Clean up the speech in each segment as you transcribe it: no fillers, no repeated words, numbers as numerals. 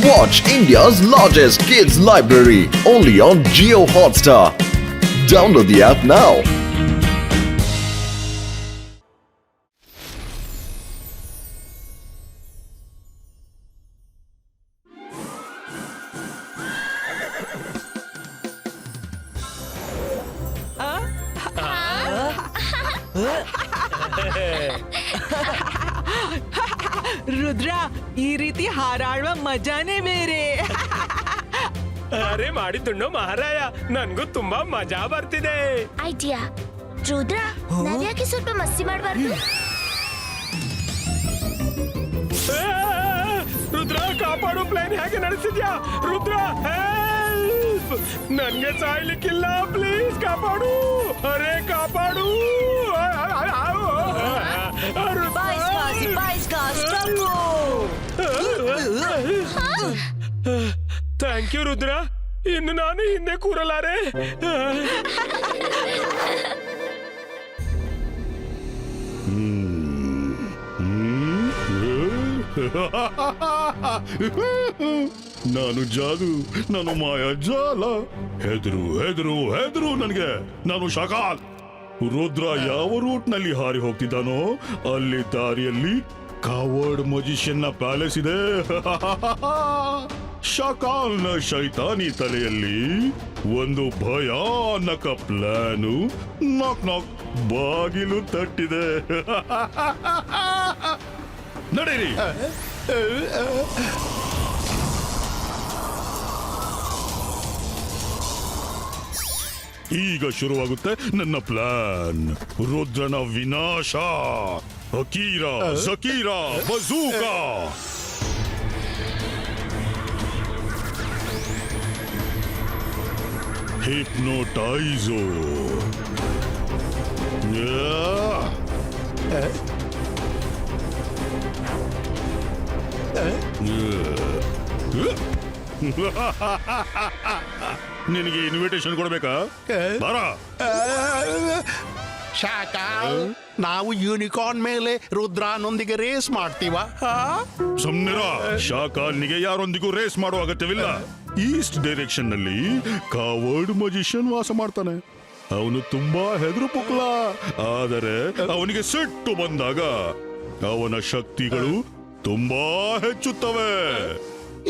Watch India's largest kids library only on Jio Hotstar. Download the app now. Rudra ಈ ರೀತಿ ಹಾರಾಡುವ ಮಜಾನೇ ಬೇರೆ. ಅರೆ ಮಾಡಿದ್ದುಣ್ಣು ಮಹಾರಾಯ, ನನ್ಗೂ ತುಂಬಾ ಮಜಾ ಬರ್ತಿದೆ. ಐಡಿಯಾ ರುದ್ರ, ನಾವ್ಯಾಕೆ ಸ್ವಲ್ಪ ಮಸ್ತಿ ಮಾಡಬಾರ್ದು? ರುದ್ರ ಕಾಪಾಡು, ಪ್ಲೇನ್ ಹೇಗೆ ನಡೆಸಿದ್ಯಾ? ರುದ್ರ ಹೆಲ್ಪ್, ನನ್ಗೆ ಸಾಯ್ಲಿಕ್ಕಿಲ್ಲ, ಪ್ಲೀಸ್ ಕಾಪಾಡು. ಅರೆ ಕಾಪಾಡು. ಥ್ಯಾಂಕ್ ಯು ರುದ್ರ, ಇನ್ನು ನಾನು ಹಿಂದೆ ಕೂರಲಾರೆ. ನಾನು ಜಾದು, ನಾನು ಮಾಯಾ ಜಾಲ. ಹೆದರು ಹೆದರು ಹೆದರು ನನಗೆ. ನಾನು ಶಕಾಲ್. ರುದ್ರ ಯಾವ ರೂಟ್ ನಲ್ಲಿ ಹಾರಿ ಹೋಗ್ತಿದ್ದಾನೋ ಅಲ್ಲಿ ದಾರಿಯಲ್ಲಿ ಕಾವರ್ಡ್ ಮಜಿಷಿಯನ್ ನ ಪ್ಯಾಲೇಸ್ ಇದೆ. ಶಕಾಲ್ನ ಶೈತಾನಿ ತಲೆಯಲ್ಲಿ ಒಂದು ಭಯಾನಕ ಪ್ಲಾನು. ನಾಕ್ ನಾಕ್, ಬಾಗಿಲು ತಟ್ಟಿದೆ. ನಡೀರಿ. ಈಗ ಶುರುವಾಗುತ್ತೆ ನನ್ನ ಪ್ಲಾನ್. ರುದ್ರನ ವಿನಾಶ. ಅಕೀರಾ, ಜಕೀರಾ, ಬಜೂಕಾ. ಹಿಪ್ನೋಟೈಸೋ. ನಿನಗೆ ಇನ್ವಿಟೇಷನ್ ಕೊಡ್ಬೇಕಾ? ಬರ. ಶಾಕಾಲ್, ನಾವು ಯೂನಿಕಾರ್ನ್ ಮೇಲೆ ರುದ್ರನೊಂದಿಗೆ ರೇಸ್ ಮಾಡ್ತೀವ? ಸುಮ್ನಿರ. ಶಾಕಾಲ್ನಿಗೆ ಯಾರೊಂದಿಗೂ ರೇಸ್ ಮಾಡುವ ಅಗತ್ಯವಿಲ್ಲ. ಈಸ್ಟ್ ಡೈರೆಕ್ಷನ್ ನಲ್ಲಿ ಕಾವರ್ಡ್ ಮಜಿಷಿಯನ್ ವಾಸ ಮಾಡ್ತಾನೆ. ಅವನು ತುಂಬಾ ಹೆದರು ಪುಕ್ಲ. ಆದರೆ ಅವನಿಗೆ ಸಿಟ್ಟು ಬಂದಾಗ ಅವನ ಶಕ್ತಿಗಳು ತುಂಬಾ ಹೆಚ್ಚುತ್ತವೆ.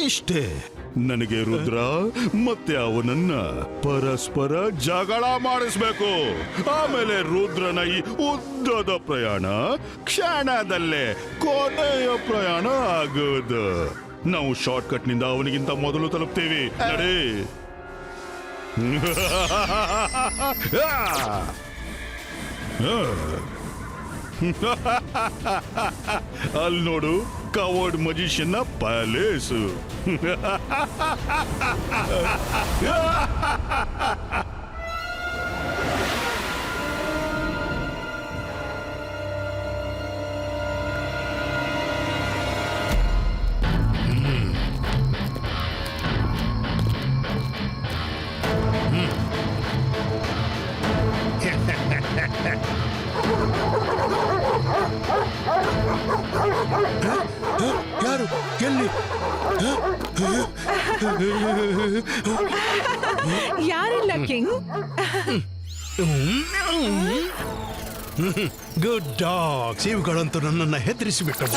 ಇಷ್ಟೇ. ನನಗೆ ರುದ್ರ ಮತ್ತೆ ಅವನನ್ನ ಪರಸ್ಪರ ಜಗಳ ಮಾಡಿಸ್ಬೇಕು. ಆಮೇಲೆ ರುದ್ರನ ಈ ಉದ್ದದ ಪ್ರಯಾಣ ಕ್ಷಣದಲ್ಲೇ ಕೊನೆಯ ಪ್ರಯಾಣ ಆಗೋದು. ನಾವು ಶಾರ್ಟ್ ಕಟ್ ನಿಂದ ಅವನಿಗಿಂತ ಮೊದಲು ತಲುಪ್ತೇವೆ. ನಡೆ. ಅಲ್ಲಿ ನೋಡು, ಕವರ್ಡ್ ಮಜಿಷಿಯನ್ ನ ಪ್ಯಾಲೇಸ್. ಯಾರು? ಎಲ್ಲಿ? ಯಾರಿಲ್ಲ ಕಿಂಗ್. Good dogs. ಇವುಗಳಂತೂ ನನ್ನನ್ನ ಹೆದರಿಸಿಬಿಟ್ಟವು.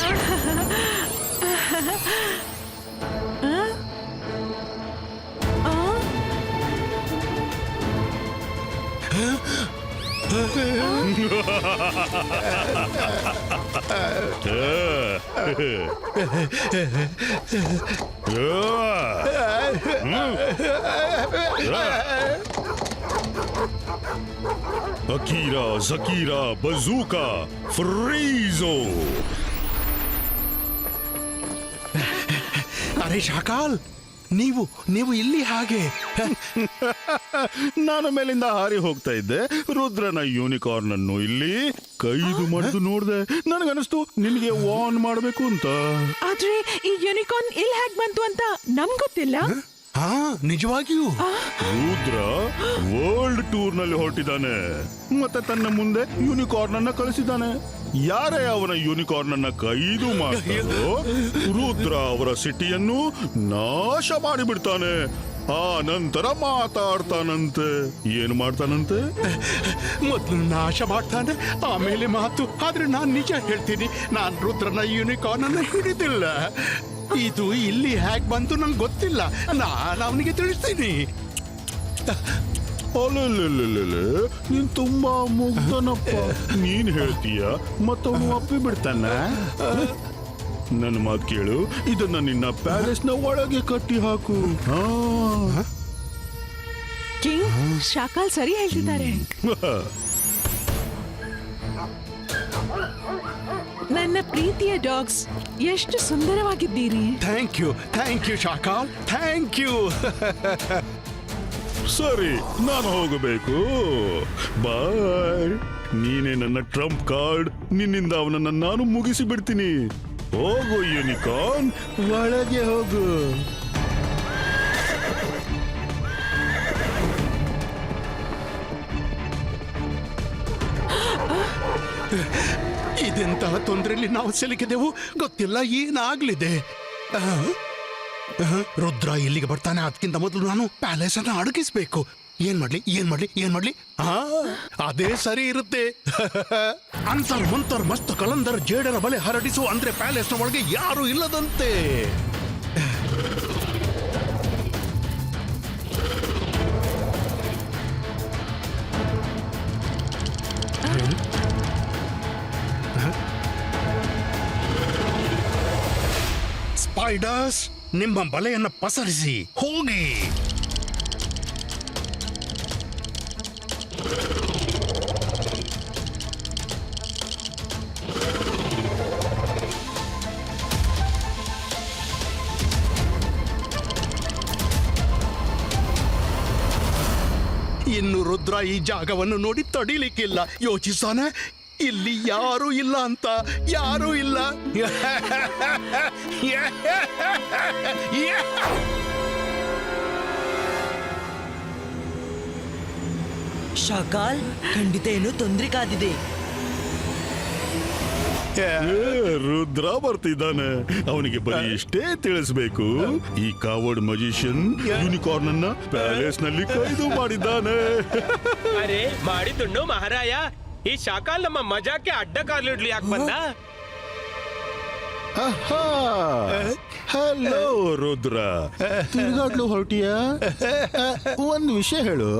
ಅಕೀರಾ, ಜಕೀರಾ, ಬಜೂಕಾ, ಫ್ರೀಜೋ. ಅರೆ ಶಾಕಾಲ್, ನೀವು ಇಲ್ಲಿ ಹಾಗೆ? ನಾನು ಮೇಲಿಂದ ಹಾರಿ ಹೋಗ್ತಾ ಇದ್ದೆ. ರುದ್ರನ ಯೂನಿಕಾರ್ನ್ ಅನ್ನು ಇಲ್ಲಿ ಕೈದು ಮಾಡಿದು ನೋಡ್ದೆ. ನನಗನಿಸ್ತು ನಿನ್ಗೆ ವಾರ್ನ್ ಮಾಡ್ಬೇಕು ಅಂತ. ಆದ್ರೆ ಈ ಯೂನಿಕಾರ್ನ್ ಇಲ್ಲಿ ಹೇಗ್ ಬಂತು ಅಂತ ನಮ್ಗ್ ಗೊತ್ತಿಲ್ಲ. ಹಾ ನಿಜವಾಗಿಯೂ ರುದ್ರ ವರ್ಲ್ಡ್ ಟೂರ್ ನಲ್ಲಿ ಹೊರಟಿದ್ದಾನೆ ಮತ್ತೆ ತನ್ನ ಮುಂದೆ ಯೂನಿಕಾರ್ನ್ ಅನ್ನ ಕಳಿಸಿದ್ದಾನೆ. ಯಾರೇ ಅವನ ಯೂನಿಕಾರ್ನ್ ಅನ್ನ ಕೈದು ಮಾಡ್ತಾರೋ ರುದ್ರ ಅವರ ಸಿಟಿಯನ್ನು ನಾಶ ಮಾಡಿಬಿಡ್ತಾನೆ. ಆ ನಂತರ ಮಾತಾಡ್ತಾನಂತೆ. ಏನು ಮಾಡ್ತಾನಂತೆ? ಮೊದಲು ನಾಶ ಮಾಡ್ತಾನೆ, ಆಮೇಲೆ ಮಾತು. ಆದ್ರೆ ನಾನ್ ನಿಜ ಹೇಳ್ತೀನಿ, ನಾನ್ ರುದ್ರನ ಯೂನಿಕಾರ್ನ್ ಅನ್ನ ಹಿಡಿದಿಲ್ಲ. ಇದು ಇಲ್ಲಿ ಹ್ಯಾಕ್ ಬಂತು ನಂಗೆ ಗೊತ್ತಿಲ್ಲ. ನಾನು ಅವನಿಗೆ ತಿಳಿಸ್ತೀನಿ. ಅಲ್ಲೇ ನೀನ್ ತುಂಬಾ ಮುಗ್ಧನಪ್ಪ. ನೀನ್ ಹೇಳ್ತೀಯ ಮತ್ತವನು ಒಪ್ಪಿ ಬಿಡ್ತಾನ. ನನ್ನ ಮಾತು ಕೇಳು, ಇದನ್ನ ನಿನ್ನ ಪ್ಯಾಲೇಸ್ ನ ಒಳಗೆ ಕಟ್ಟಿ ಹಾಕು. ಕಿಂಗ್ ಶಾಕಾಲ್ ಸರಿ ಹೇಳ್ತಿದ್ದಾರೆ. ನನ್ನ ಪ್ರೀತಿಯ ಡಾಗ್ಸ್, ಎಷ್ಟು ಸುಂದರವಾಗಿದ್ದೀರಿ. Thank you Shakaal, thank you. ಸರಿ, ನಾನು ಹೋಗಬೇಕು. ಬಾಯ್. ನೀನೇ ನನ್ನ ಟ್ರಂಪ್ ಕಾರ್ಡ್. ನಿನ್ನಿಂದ ಅವನನ್ನ ನಾನು ಮುಗಿಸಿ ಬಿಡ್ತೀನಿ. ಹೋಗು ಯೂನಿಕಾರ್ನ್, ಒಳಗೆ ಹೋಗು. ಇದೆಂತಹ ತೊಂದರೆಯಲ್ಲಿ ನಾವು ಸಿಲುಕಿದೆವು ಗೊತ್ತಿಲ್ಲ. ಏನಾಗ್ಲಿದೆ? ರುದ್ರ ಇಲ್ಲಿಗೆ ಬರ್ತಾನೆ. ಅದಕ್ಕಿಂತ ಮೊದಲು ನಾನು ಪ್ಯಾಲೇಸ್ ಅನ್ನ ಅಡಗಿಸ್ಬೇಕು. ಏನ್ ಮಾಡ್ಲಿ? ಅದೇ ಸರಿ ಇರುತ್ತೆ. ಅಂತರ್ ಮಂತರ್ ಮಸ್ತ್ ಕಲಂದರ್ ಜೇಡರ ಬಲೆ ಹರಡಿಸು ಅಂದ್ರೆ ಪ್ಯಾಲೇಸ್ ನ ಒಳಗೆ ಯಾರು ಇಲ್ಲದಂತೆ. ಸ್ಪೈಡರ್ಸ್, ನಿಮ್ಮ ಬಲೆಯನ್ನು ಪಸರಿಸಿ ಹೋಗಿ. ಇನ್ನು ರುದ್ರ ಈ ಜಾಗವನ್ನು ನೋಡಿ ತಡಿಲಿಕ್ಕಿಲ್ಲ. ಯೋಚಿಸಾನೆ, ಇಲ್ಲಿ ಯಾರೂ ಇಲ್ಲ ಅಂತ. ಯಾರೂ ಇಲ್ಲ. ಶಾಕಾಲ್, ಖಂಡಿತ ಏನು ತೊಂದರೆ ಕಾದಿದೆ. ರುದ್ರ ಬರ್ತಿದ್ದಾನೆ. ಅವನಿಗೆ ಬರೀ ಇಷ್ಟೇ ತಿಳಿಸ್ಬೇಕು. ಈ ಕಾವರ್ಡ್ ಮಜಿಷಿಯನ್ ಯೂನಿಕಾರ್ನ್ ಅನ್ನ ಪ್ಯಾಲೇಸ್ ನಲ್ಲಿ ಕೈದು ಮಾಡಿದ್ದಾನೆ. ಅರೆ ಮಾಡಿದ್ದುಣ್ಣು ಮಹಾರಾಯ, ಈ ಶಾಕಾಲ್ ನಮ್ಮ ಮಜಾಕ್ಕೆ ಅಡ್ಡ ಕಾಲಿಡ್ಲಿ ಯಾಕೆ ಬಂದ? ಹಲೋ ರುದ್ರ, ತಿರುಗಾಡ್ಲು ಹೊರಟಿಯ? ಒಂದ್ ವಿಷಯ ಹೇಳು.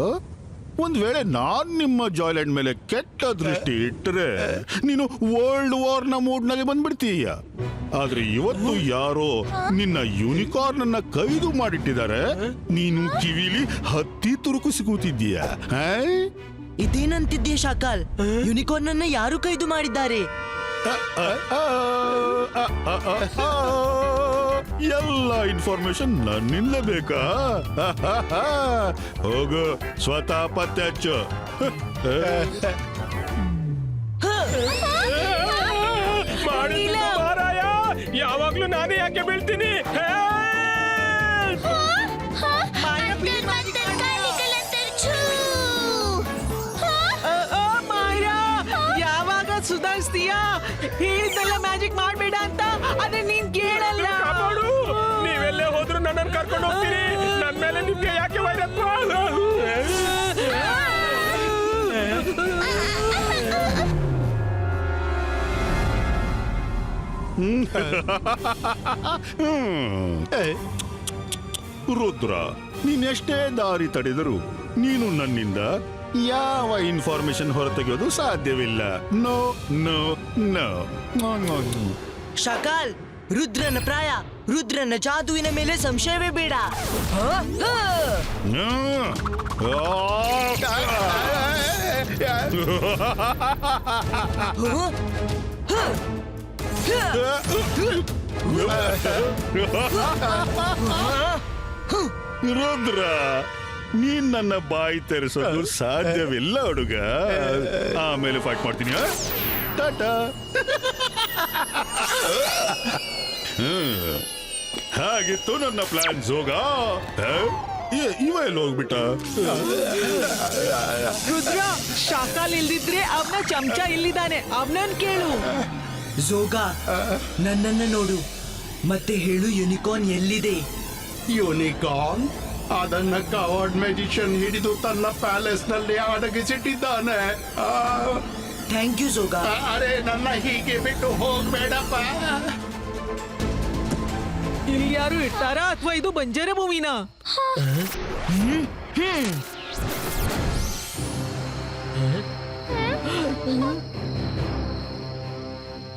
ಒಂದ್ ವೇಳೆ ನಾನ್ ನಿಮ್ಮ ಜಾಯ್ಲೆಂಡ್ ಮೇಲೆ ಕೆಟ್ಟ ದೃಷ್ಟಿ ಇಟ್ಟರೆ ನೀನು ವರ್ಲ್ಡ್ ವಾರ್ ನ ಮೂಡ್ ನಲ್ಲಿ ಬಂದ್ಬಿಡ್ತೀಯ. ಆದ್ರೆ ಇವತ್ತು ಯಾರೋ ನಿನ್ನ ಯೂನಿಕಾರ್ನ್ ಅನ್ನ ಕೈದು ಮಾಡಿಟ್ಟಿದ್ದಾರೆ. ನೀನು ಕಿವಿಲಿ ಹತ್ತಿ ತುರುಕುಸಿ ಕೂತಿದ್ದೀಯ. ಇದೇನಂತಿದ್ಯಾ ಶಾಕಾಲ್? ಯೂನಿಕಾರ್ನ್ ಅನ್ನ ಯಾರು ಕೈದು ಮಾಡಿದ್ದಾರೆ? ಎಲ್ಲ ಇನ್ಫಾರ್ಮೇಶನ್ ನನ್ನಿಂದ ಬೇಕಾ? ಹೋಗು, ಸ್ವತಃ ಪತ್ತೆ ಹಚ್ಚು. ಮಾಡಿದ್ದು ಮಹಾರಾಯ, ಯಾವಾಗ್ಲೂ ನಾನೇ ಯಾಕೆ ಬೀಳ್ತೀನಿ? ಯಾವಾಗ ಸುಧಾರಿಸ್ತೀಯಾ? ಹೇಳಿದ್ದೆಲ್ಲ ಮ್ಯಾಜಿಕ್ ಮಾಡ್ಬೇಡ ಅಂತ, ಆದ್ರೆ ನೀನ್ ಕೇಳಲ್ಲ. ಕಾಪಾಡು, ನೀವೆಲ್ಲೇ ಹೋದ್ರು ನನ್ನನ್ನು ಕರ್ಕೊಂಡು ಹೋಗ್ತೀರಿ. ನನ್ನ ಮೇಲೆ ನಿಮ್ಗೆ ಯಾಕೆ ವೈರತ್ವ? ರುದ್ರ, ನೀನೆಷ್ಟೇ ದಾರಿ ತಡೆದರು ನೀನು ನನ್ನಿಂದ ಯಾವ ಇನ್ಫಾರ್ಮೇಶನ್ ಹೊರತೆಗೆಯೋದು ಸಾಧ್ಯವಿಲ್ಲ. No no no. ಶಾಕಾಲ್, ರುದ್ರನ ಪ್ರಾಯ, ರುದ್ರನ ಜಾದುವಿನ ಮೇಲೆ ಸಂಶಯವೇ ಬೇಡ. ರುದ್ರ, ನೀನ್ ನನ್ನ ಬಾಯಿ ತೆರೆಸೋದು ಸಾಧ್ಯವಿಲ್ಲ ಹುಡುಗ. ಆಮೇಲೆ ಫೈಟ್ ಮಾಡ್ತೀನಿ. ಟಾಟಾ. ಹೇಗಿತ್ತು ನನ್ನ ಪ್ಲಾನ್ ಜೋಗ ಇವ ಎಲ್ಲಿ ಹೋಗ್ಬಿಟ್ಟ ರುದ್ರ ಶಾಕಾಲ್ ಇಲ್ದಿದ್ರೆ ಅವನ ಚಮಚ ಇಲ್ಲಿದ್ದಾನೆ ಅವನನ್ ಕೇಳು. ಜೋಗ ನನ್ನನ್ನ ನೋಡು ಮತ್ತೆ ಹೇಳು ಯುನಿಕಾರ್ನ್ ಎಲ್ಲಿದೆ. ಯೂನಿಕಾರ್ನ್ ಅದನ್ನ ಕವರ್ಡ್ ಮ್ಯಾಜಿಷಿಯನ್ ಹಿಡಿದು ತನ್ನ ಪ್ಯಾಲೇಸ್ ನಲ್ಲಿ ಅಡಗಿಸಿಟ್ಟಿದ್ದಾನೆ. Thank you Jog. ಅರೆ ನನ್ನ ಹೀಗೆ ಬಿಟ್ಟು ಹೋಗ್ಬೇಡಪ್ಪ. ಇಲ್ಲಿ ಯಾರು ಇಟ್ಟಾರಾ ಅಥವಾ ಇದು ಬಂಜರ ಭೂಮಿನ?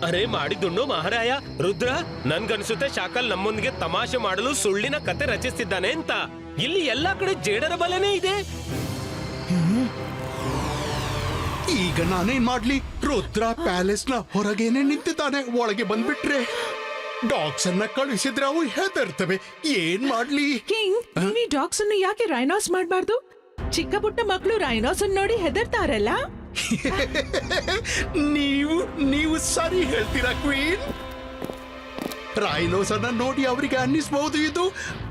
ಅರೆ ಮಾಡಿದುಣ್ಣು ಮಹಾರಾಯ. ರುದ್ರ ನನ್ಗನ್ಸುತ್ತೆ ಶಾಕಲ್ ನಮ್ಮೊಂದಿಗೆ ತಮಾಷೆ ಮಾಡಲು ಸುಳ್ಳಿನ ಕತೆ ರಚಿಸ್ತಿದ್ದಾನೆ ಅಂತ. ಇಲ್ಲಿ ಎಲ್ಲಾ ಕಡೆ ಜೇಡರ ಬಲೆನೇ ಇದೆ. ಈಗ ನಾನೇನ್ ಮಾಡ್ಲಿ? ರುದ್ರ ಪ್ಯಾಲೇಸ್ ನ ಹೊರಗೇನೆ ನಿಂತಿದ್ದಾನೆ. ಒಳಗೆ ಬಂದ್ಬಿಟ್ರೆ ಡಾಗ್ಸ್ ಅನ್ನ ಕಳಿಸಿದ್ರೆ ಅವು ಹೆದರ್ತವೆ. ಏನ್ ಮಾಡ್ಲಿ? ಕಿಂಗ್, ನೀವ್ ಈ ಡಾಗ್ಸ್ ಅನ್ನು ಯಾಕೆ ರೈನಾಸ್ ಮಾಡ್ಬಾರ್ದು? ಚಿಕ್ಕ ಪುಟ್ಟ ಮಕ್ಕಳು ರೈನಾಸ್ ಅನ್ನು ನೋಡಿ ಹೆದರ್ತಾರಲ್ಲ. ನೀವು ಸರಿ ಹೇಳ್ತೀರಾ ಕ್ವೀನ್. ರೈನೋಸ್ ಅನ್ನ ನೋಡಿ ಅವರಿಗೆ ಅನ್ನಿಸ್ಬಹುದು ಇದು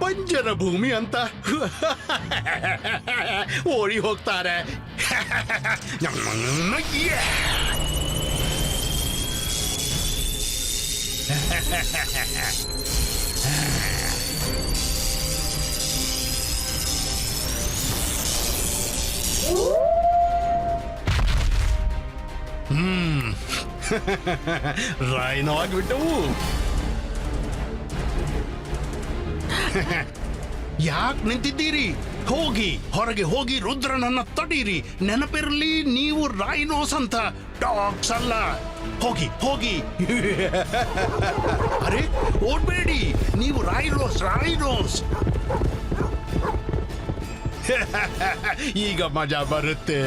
ಬಂಜರ ಭೂಮಿ ಅಂತ. ಓಡಿ ಹೋಗ್ತಾರೆ. ರೈನೋ ಆಗ್ಬಿಟ್ಟವು. ಯಾಕೆ ನಿಂತಿದ್ದೀರಿ? ಹೋಗಿ ಹೊರಗೆ ಹೋಗಿ ರುದ್ರನನ್ನ ತಡೀರಿ. ನೆನಪಿರಲಿ, ನೀವು ರೈನೋಸ್ ಅಂತ, ಡಾಗ್ಸ್ ಅಲ್ಲ. ಹೋಗಿ ಹೋಗಿ. ಅರೆ ಓಡ್ಬೇಡಿ, ನೀವು ರೈನೋಸ್. ಈಗ ಮಜಾ ಬರುತ್ತೆ.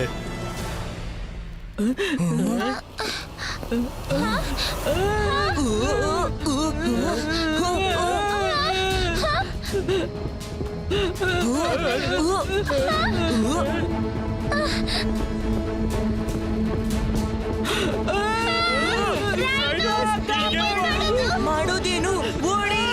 ಮಾಡೋದೇನು? ಓಡಿ.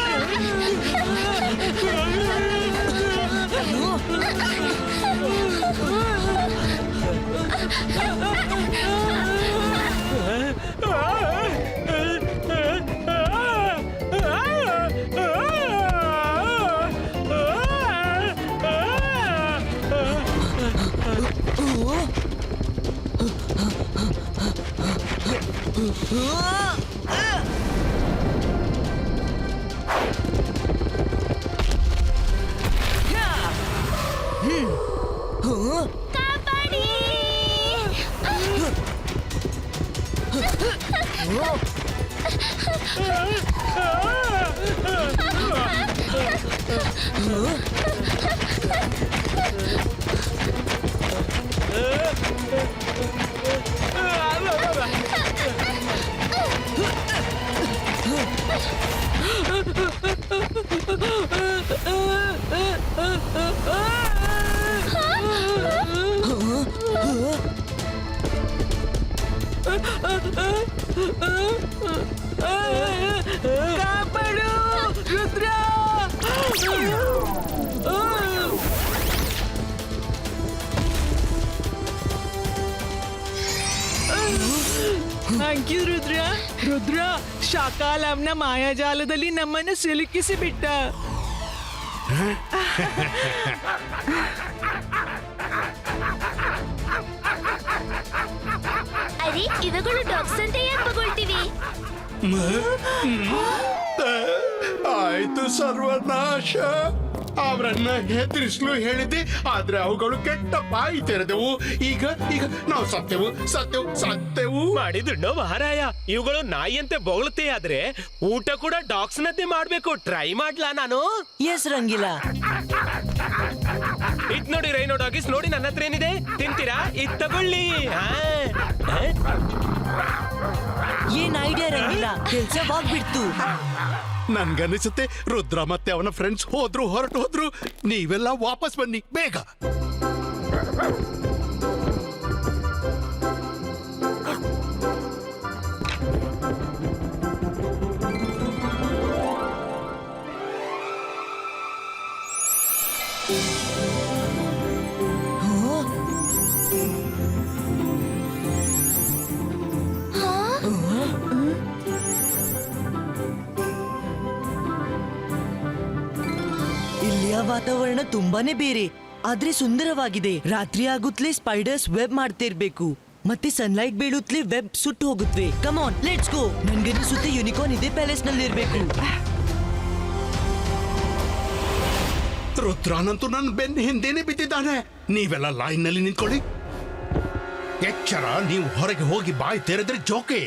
ಕಾಪಾಡಿ. ಕಾಪಾಡು ರುದ್ರ. Thank you Rudra. ರುದ್ರ, ಶಾಕಾಲ್ ಅವನ ಮಾಯಾಜಾಲದಲ್ಲಿ ನಮ್ಮನ್ನು ಸಿಲುಕಿಸಿ ಬಿಟ್ಟ. ಅರೆ ಇವುಗಳು ಡಾಗ್ಸ್ ಅಂತ ಯಾಕೆ ತಗೊಳ್ತೀವಿ? ಆಯ್ತು ಸರ್ವನಾಶ. ಅವರನ್ನ ಹೆದರಿಸಲು ಹೇಳಿದ್ದೆ, ಆದ್ರೆ ಅವುಗಳು ಕೆಟ್ಟ ಬಾಯಿ ತೆರೆದವು. ಈಗ ನಾವು ಸತ್ತೆವು. ಮಾಡಿದುಣ್ಣು ಮಹಾರಾಯ. ಇವುಗಳು ನಾಯಿಯಂತೆ ಬೊಗಳುತ್ತೆ, ಆದ್ರೆ ಊಟ ಕೂಡ ಡಾಗ್ಸ್ ನಂತೆ ಮಾಡ್ಬೇಕು. ಟ್ರೈ ಮಾಡ್ಲಾ ನಾನು? ಎಸ್ ರಂಗಿಲ್ಲ. ಇದ್ ನೋಡಿ ರೈನೋ ಡಾಗಿಸ್, ನೋಡಿ ನನ್ನ ಹತ್ರ ಏನಿದೆ, ತಿಂತೀರಾ? ಇದ್ ತಗೊಳ್ಳಿ. ಏನ್ ಐಡಿಯಾ ರಂಗಿಲ್ಲ, ಕೆಲ್ಸವಾಗ್ಬಿಡ್ತು. ನನ್ಗನ್ನಿಸುತ್ತೆ ರುದ್ರ ಮತ್ತೆ ಅವನ ಫ್ರೆಂಡ್ಸ್ ಹೊರಟು ಹೋದ್ರು. ನೀವೆಲ್ಲ ವಾಪಸ್ ಬನ್ನಿ ಬೇಗ. ಇಲ್ಲಿಯ ವಾತಾವರಣ ತುಂಬಾನೇ ಬೇರೆ ಆದ್ರೆ ಸುಂದರವಾಗಿದೆ. ರಾತ್ರಿ ಆಗುತ್ತಲೇ ಸ್ಪೈಡರ್ಸ್ ವೆಬ್ ಮಾಡ್ತಿರ್ಬೇಕು ಮತ್ತೆ ಸನ್ಲೈಟ್ ಬೀಳುತ್ತಲೇ ವೆಬ್ ಸುಟ್ಟು ಹೋಗುತ್ತವೆ. Come on let's go. ನನ್ಗನ್ನಿಸುತ್ತೆ ಯೂನಿಕಾರ್ನ್ ಇದೇ ಪ್ಯಾಲೇಸ್ ನಲ್ಲಿ ಇರ್ಬೇಕು. ರುದ್ರಾನಂತೂ ನನ್ನ ಬೆನ್ನ ಹಿಂದೆನೆ ಬಿದ್ದಿದ್ದಾನೆ. ನೀವೆಲ್ಲ ಲೈನ್ ನಲ್ಲಿ ನಿಂತ್ಕೊಳ್ಳಿ. ಎಚ್ಚರ, ನೀವು ಹೊರಗೆ ಹೋಗಿ ಬಾಯಿ ತೆರೆದ್ರೆ ಜೋಕೆ.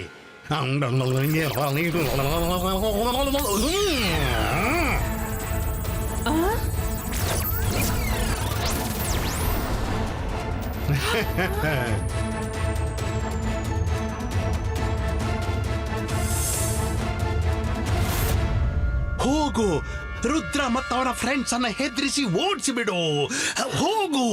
ಹೋಗು, ರುದ್ರ ಮತ್ತವರ ಫ್ರೆಂಡ್ಸ್ ಅನ್ನ ಹೆದರಿಸಿ ಓಡಿಸಿ ಬಿಡು. ಹೋಗು.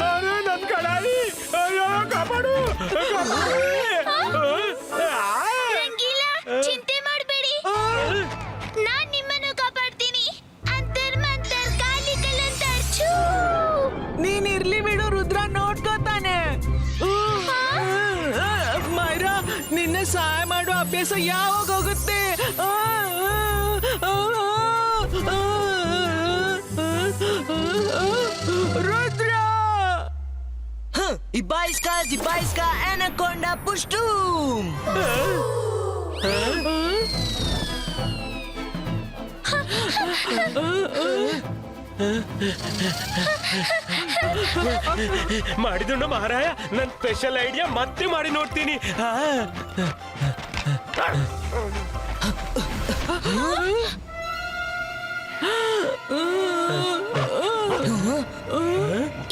ಅರೆ ನನ್ ಕಡಾಯಿ, ಅಯ್ಯೋ ಕಾಪಾಡು, ರಂಗೀಲಾ, ಚಿಂತೆ ಮಾಡಬೇಡಿ, ನಾನ್ ನಿಮ್ಮನ್ನು ಕಾಪಾಡ್ತೀನಿ. ಅಂತರ್ ಮಂತರ್ ಕಾಲಿ ಕಲಂತರ್ ಛೂ. ನೀನ್ ಇರ್ಲಿ ಬಿಡು, ರುದ್ರ ನೋಡ್ಕೋತಾನೆ. ಮೈರಾ, ನಿನ್ನ ಸಹಾಯ ಮಾಡೋ ಅಭ್ಯಾಸ ಯಾವಾಗ ಹೋಗುತ್ತೆ? Rudra, Ibaiska, Anaconda, Pushtum! ಮಾಡಿದುಂಡು ಮಹಾರಾಯ, ನನ್ ಸ್ಪೆಷಲ್ ಐಡಿಯಾ ಮತ್ತೆ ಮಾಡಿ ನೋಡ್ತೀನಿ.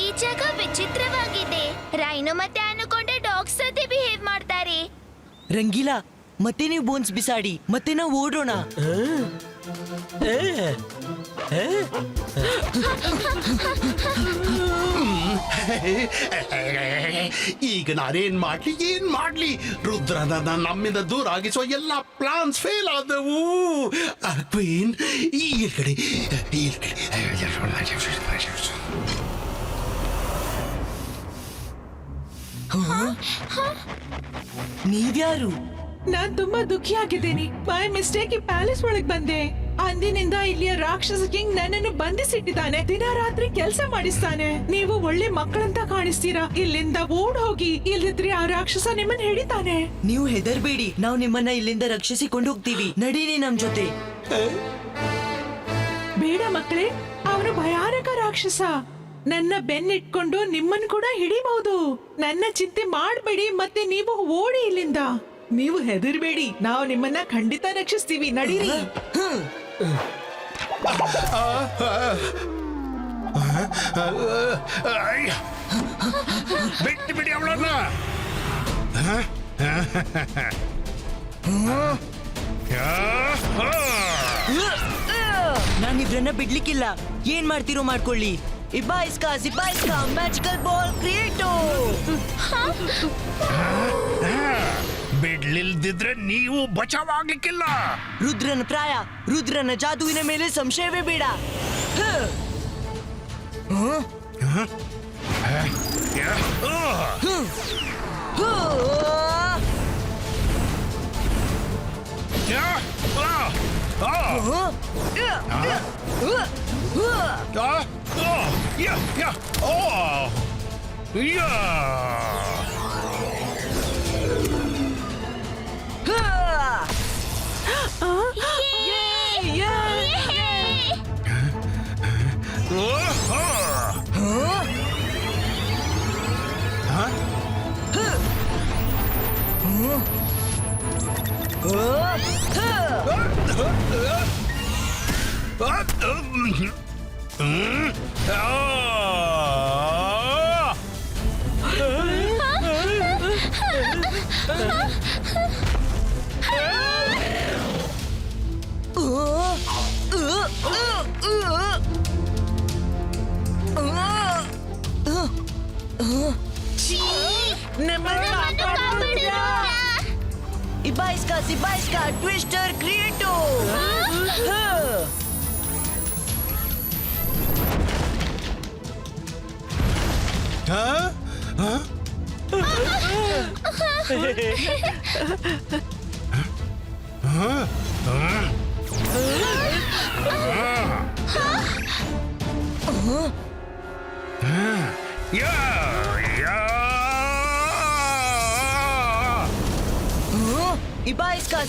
ಈ ಜಾಗ ವಿಚಿತ್ರವಾಗಿದೆ. ರೈನೋ ಮತ್ತೆ ಅನಕೊಂಡ ಡಾಗ್ಸ್ ಜೊತೆ ಬಿಹೇವ್ ಮಾಡ್ತಾರೆ. ರಂಗೀಲಾ, ಮತ್ತೆ ನೀವು ಬೋನ್ಸ್ ಬಿಸಾಡಿ, ಮತ್ತೆ ನಾವು ಓಡೋಣ. ಈಗ ನಾನೇನ್ ಮಾಡ್ಲಿ? ರುದ್ರನ ನಮ್ಮಿಂದ ದೂರ ಆಗಿಸುವ ಎಲ್ಲ ಪ್ಲಾನ್ಸ್ ಫೇಲ್ ಆದವು. ಕ್ವೀನ್, ಈ ಕಡೆ ನೀವ್ಯಾರು? ನಾನ್ ತುಂಬಾ ದುಃಖಿಯಾಗಿದ್ದೀನಿ. ಬೈ ಮಿಸ್ಟೇಕ್ ಈ ಪ್ಯಾಲೇಸ್ ಒಳಗ್ ಬಂದೆ. ಅಂದಿನಿಂದ ಇಲ್ಲಿಯ ರಾಕ್ಷಸ ಕಿಂಗ್ ನನ್ನನ್ನು ಬಂಧಿಸಿಟ್ಟಿದ್ದಾನೆ. ದಿನ ರಾತ್ರಿ ಕೆಲಸ ಮಾಡಿಸ್ತಾನೆ. ನೀವು ಒಳ್ಳೆ ಮಕ್ಕಳಂತ ಕಾಣಿಸ್ತೀರಾ. ಇಲ್ಲಿಂದ ಓಡ್ ಹೋಗಿ, ಇಲ್ಲದಿದ್ರೆ ಆ ರಾಕ್ಷಸ ನಿಮ್ಮನ್ನ ಹಿಡಿತಾನೆ. ನೀವು ಹೆದರ್ಬೇಡಿ, ನಾವು ನಿಮ್ಮನ್ನ ಇಲ್ಲಿಂದ ರಕ್ಷಿಸಿಕೊಂಡು ಹೋಗ್ತೀವಿ. ನಡೀರಿ ನಮ್ ಜೊತೆ. ಬೇಡ ಮಕ್ಕಳೇ, ಅವನು ಭಯಾನಕ ರಾಕ್ಷಸ. ನನ್ನ ಬೆನ್ನಿಟ್ಕೊಂಡು ನಿಮ್ಮನ್ನು ಕೂಡ ಹಿಡಿಬಹುದು. ನನ್ನ ಚಿಂತೆ ಮಾಡಬೇಡಿ, ಮತ್ತೆ ನೀವು ಓಡಿ ಇಲ್ಲಿಂದ. ನೀವು ಹೆದರ್ಬೇಡಿ, ನಾವು ನಿಮ್ಮನ್ನ ಖಂಡಿತ ರಕ್ಷಿಸ್ತೀವಿ. ನಡೀರಿ. ಬಿಡಿ ಅವಳನ್ನ. ನಾನು ಇದ್ರನ್ನ ಬಿಡ್ಲಿಕ್ಕಿಲ್ಲ. ಏನ್ ಮಾಡ್ತೀರೋ ಮಾಡ್ಕೊಳ್ಳಿ. ಇಬಾಯಿಸ್ಕಾ ಮ್ಯಾಜಿಕಲ್ ಬಾಲ್ ಕ್ರಿಯೇಟೋ. ಬಿಡ್ಲಿಲ್ದಿದ್ರೆ ನೀವು ಬಚಾವಾಗ್ಲಿಕ್ಕಿಲ್ಲ. ರುದ್ರನ ಪ್ರಾಯ, ರುದ್ರನ ಜಾದುವಿನ ಮೇಲೆ ಸಂಶಯವೇ ಬೇಡ. Ibaiska, Twister, Creato.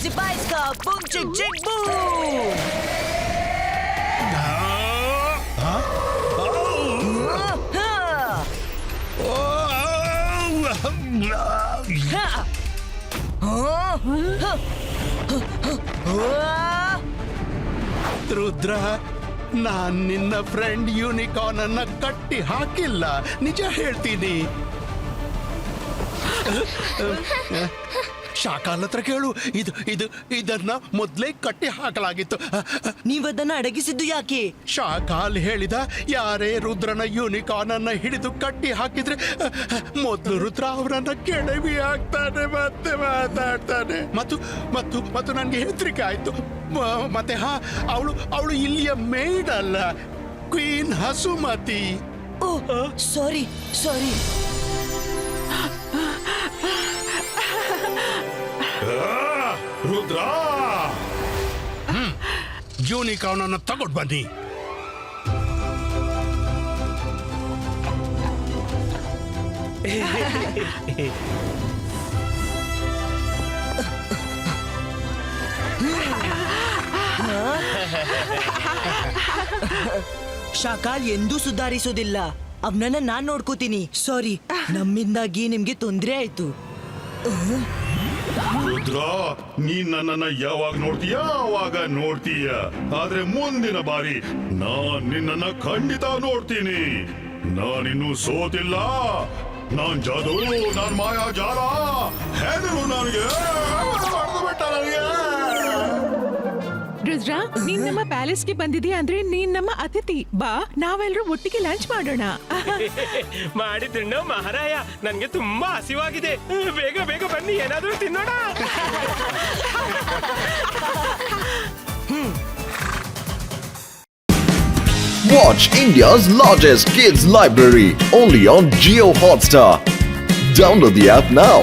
Ibaiska, boom, chick, boom. Rudra ನಾನ್ ನಿನ್ನ ಫ್ರೆಂಡ್ ಯೂನಿಕಾರ್ನ್ ಅನ್ನ ಕಟ್ಟಿ ಹಾಕಿಲ್ಲ, ನಿಜ ಹೇಳ್ತೀನಿ. ಶಾಕಾಲ್ ಹತ್ರ ಕೇಳು, ಇದನ್ನ ಮೊದ್ಲೇ ಕಟ್ಟಿ ಹಾಕಲಾಗಿತ್ತು. ನೀವದನ್ನ ಅಡಗಿಸಿದ್ದು ಯಾಕೆ? ಶಾಕಾಲ್ ಹೇಳಿದ, ಯಾರೇ ರುದ್ರನ ಯೂನಿಕಾರ್ನ್ ಅನ್ನ ಹಿಡಿದು ಕಟ್ಟಿ ಹಾಕಿದ್ರೆ ಮೊದ್ಲು ರುದ್ರ ಅವರನ್ನ ಕೆಳವಿ ಹಾಕ್ತಾನೆ, ಮತ್ತೆ ಮಾತಾಡ್ತಾನೆ. ಮತ್ತು ನನ್ಗೆ ಹೆದರಿಕೆ ಆಯ್ತು. ಮತ್ತೆ ಅವಳು ಇಲ್ಲಿಯ ಮೇಡ್ ಅಲ್ಲ, ಕ್ವೀನ್ ಹಸುಮತಿ. ಓ ಸಾರಿ. ರುದ್ರ, ಯೂನಿಕಾರ್ನ್ ಅನ್ನ ತಗೊಂಡ್ ಬನ್ನಿ. ಶಾಕಾಲ್ ಎಂದೂ ಸುಧಾರಿಸೋದಿಲ್ಲ. ಅವನನ್ನ ನಾನ್ ನೋಡ್ಕೋತೀನಿ. ಸಾರಿ, ನಮ್ಮಿಂದಾಗಿ ನಿಮ್ಗೆ ತೊಂದ್ರೆ ಆಯ್ತು. ರುದ್ರ, ನೀನ್ ನನ್ನನ್ನ ಯಾವಾಗ ನೋಡ್ತೀಯ, ಆದ್ರೆ ಮುಂದಿನ ಬಾರಿ ನಾನ್ ನಿನ್ನನ್ನ ಖಂಡಿತ ನೋಡ್ತೀನಿ. ನಾನಿನ್ನೂ ಸೋತಿಲ್ಲ. ನಾನ್ ಜಾದು, ನಾನ್ ಮಾಯಾಜಾಲ. ಹೆದರು ನನಗೆ. ರುದ್ರ, ನೀನ್ ನಮ್ಮ ಪ್ಯಾಲೇಸ್ಗೆ ಬಂದಿದ್ಯಾ ಅಂದ್ರೆ ನೀನ್ ನಮ್ಮ ಅತಿಥಿ. ಬಾ, ನಾವೆಲ್ಲರೂ ಒಟ್ಟಿಗೆ ಲಂಚ್ ಮಾಡೋಣ. ಮಾಡಿದ್ದುಣ್ಣು ಮಹಾರಾಯ, ನನ್ಗೆ ತುಂಬಾ ಹಸಿವಾಗಿದೆ. ಬೇಗ ಬನ್ನಿ, ಏನಾದ್ರೂ ತಿನ್ನೋಣ. Watch India's largest kids library only on Geo Hotstar. Download the app now.